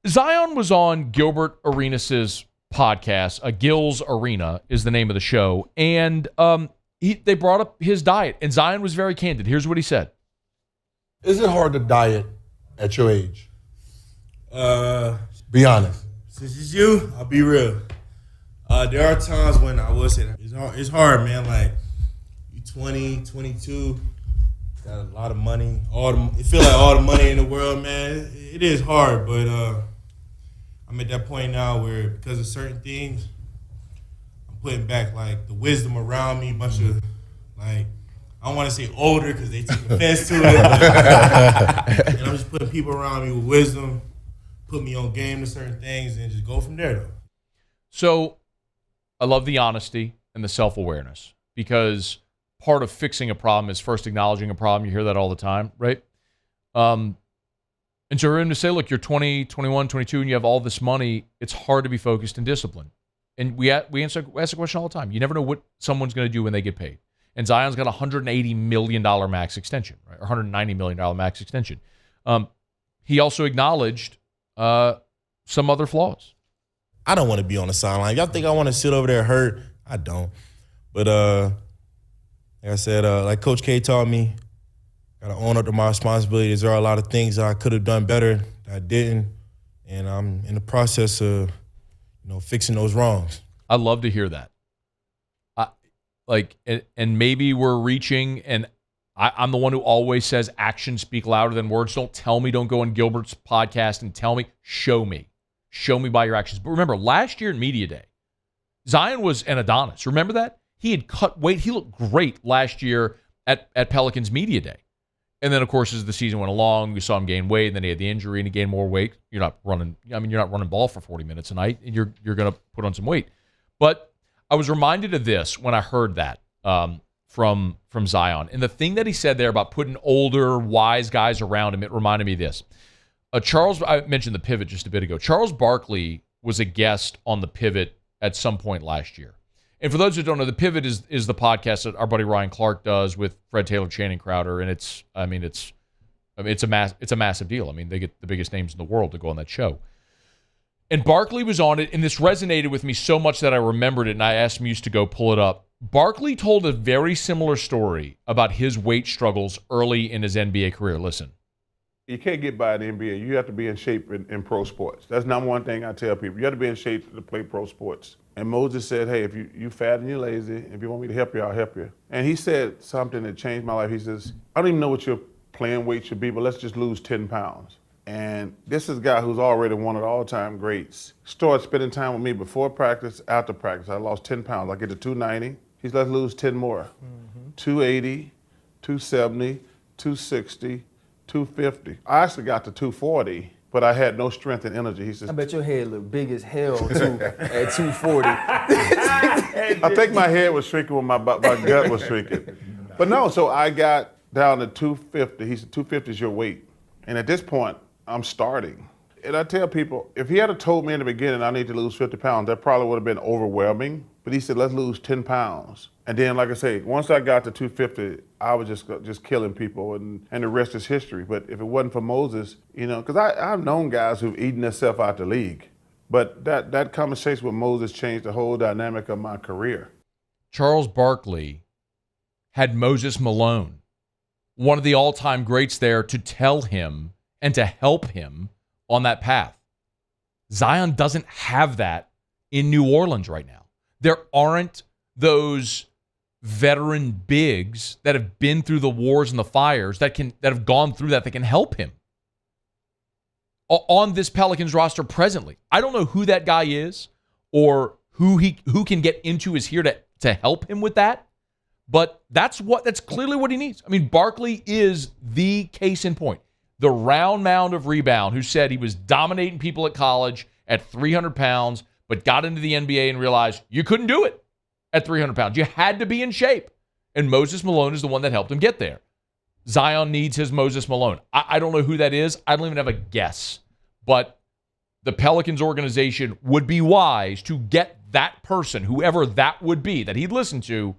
Zion was on Gilbert Arenas' podcast. Gil's Arena is the name of the show. And they brought up his diet. And Zion was very candid. Here's what he said. Is it hard to diet at your age? Be honest. Since it's you, I'll be real. There are times when I will say that. It's hard, man. Like, you 20, 22, got a lot of money. It feel like all the money in the world, man. It is hard, but I'm at that point now where because of certain things, I'm putting back, like, the wisdom around me, bunch of, like, I don't want to say older because they take offense to it. And I'm just putting people around me with wisdom, put me on game to certain things, and just go from there, though. So I love the honesty and the self-awareness because part of fixing a problem is first acknowledging a problem. You hear that all the time, right? And so for him to say, look, you're 20, 21, 22, and you have all this money, it's hard to be focused and disciplined. And we ask the question all the time. You never know what someone's going to do when they get paid. And Zion's got a $180 million max extension, right? Or $190 million max extension. He also acknowledged some other flaws. I don't want to be on the sideline. Y'all think I want to sit over there hurt? I don't. But like I said, like Coach K taught me, got to own up to my responsibilities. There are a lot of things I could have done better that I didn't, and I'm in the process of, fixing those wrongs. I love to hear that. And maybe we're reaching, and I'm the one who always says actions speak louder than words. Don't tell me, don't go on Gilbert's podcast and tell me, show me. Show me by your actions. But remember, last year in Media Day, Zion was an Adonis. Remember that? He had cut weight. He looked great last year at Pelicans Media Day. And then, of course, as the season went along, we saw him gain weight, and then he had the injury and he gained more weight. You're not running ball for 40 minutes a night, and you're going to put on some weight. But I was reminded of this when I heard that from Zion. And the thing that he said there about putting older, wise guys around him, it reminded me of this. I mentioned the Pivot just a bit ago. Charles Barkley was a guest on the Pivot at some point last year. And for those who don't know, the Pivot is the podcast that our buddy Ryan Clark does with Fred Taylor, Channing Crowder, and it's a massive deal. I mean, they get the biggest names in the world to go on that show. And Barkley was on it, and this resonated with me so much that I remembered it, and I asked Muse to go pull it up. Barkley told a very similar story about his weight struggles early in his NBA career. Listen. You can't get by in the NBA. You have to be in shape in pro sports. That's number one thing I tell people. You have to be in shape to play pro sports. And Moses said, hey, if you fat and you're lazy, if you want me to help you, I'll help you. And he said something that changed my life. He says, I don't even know what your playing weight should be, but let's just lose 10 pounds. And this is a guy who's already one of the all-time greats. Started spending time with me before practice, after practice. I lost 10 pounds. I get to 290. He's let's lose 10 more. Mm-hmm. 280, 270, 260, 250. I actually got to 240, but I had no strength and energy. He says, I bet your head looked big as hell too at 240. I think my head was shrinking when my gut was shrinking. But no, so I got down to 250. He said, 250 is your weight. And at this point, I'm starting. And I tell people, if he had told me in the beginning I need to lose 50 pounds, that probably would have been overwhelming. But he said, let's lose 10 pounds. And then, like I say, once I got to 250, I was just killing people, and the rest is history. But if it wasn't for Moses, because I've known guys who've eaten themselves out the league. But that conversation with Moses changed the whole dynamic of my career. Charles Barkley had Moses Malone, one of the all-time greats there, to tell him and to help him on that path. Zion doesn't have that in New Orleans right now. There aren't those veteran bigs that have been through the wars and the fires that have gone through that can help him on this Pelicans roster presently. I don't know who that guy is or who can get into is here to help him with that, but that's clearly what he needs. I mean, Barkley is the case in point. The round mound of rebound who said he was dominating people at college at 300 pounds, but got into the NBA and realized you couldn't do it at 300 pounds. You had to be in shape. And Moses Malone is the one that helped him get there. Zion needs his Moses Malone. I don't know who that is. I don't even have a guess. But the Pelicans organization would be wise to get that person, whoever that would be, that he'd listen to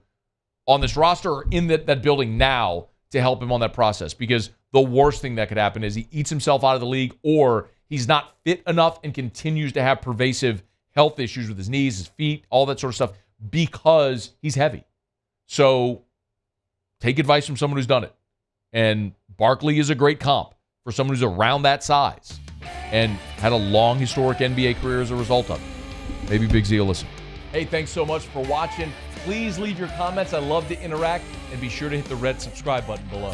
on this roster or in that building now to help him on that process. Because the worst thing that could happen is he eats himself out of the league or he's not fit enough and continues to have pervasive health issues with his knees, his feet, all that sort of stuff because he's heavy. So take advice from someone who's done it. And Barkley is a great comp for someone who's around that size and had a long historic NBA career as a result of it. Maybe Big Z will listen. Hey, thanks so much for watching. Please leave your comments. I love to interact. And be sure to hit the red subscribe button below.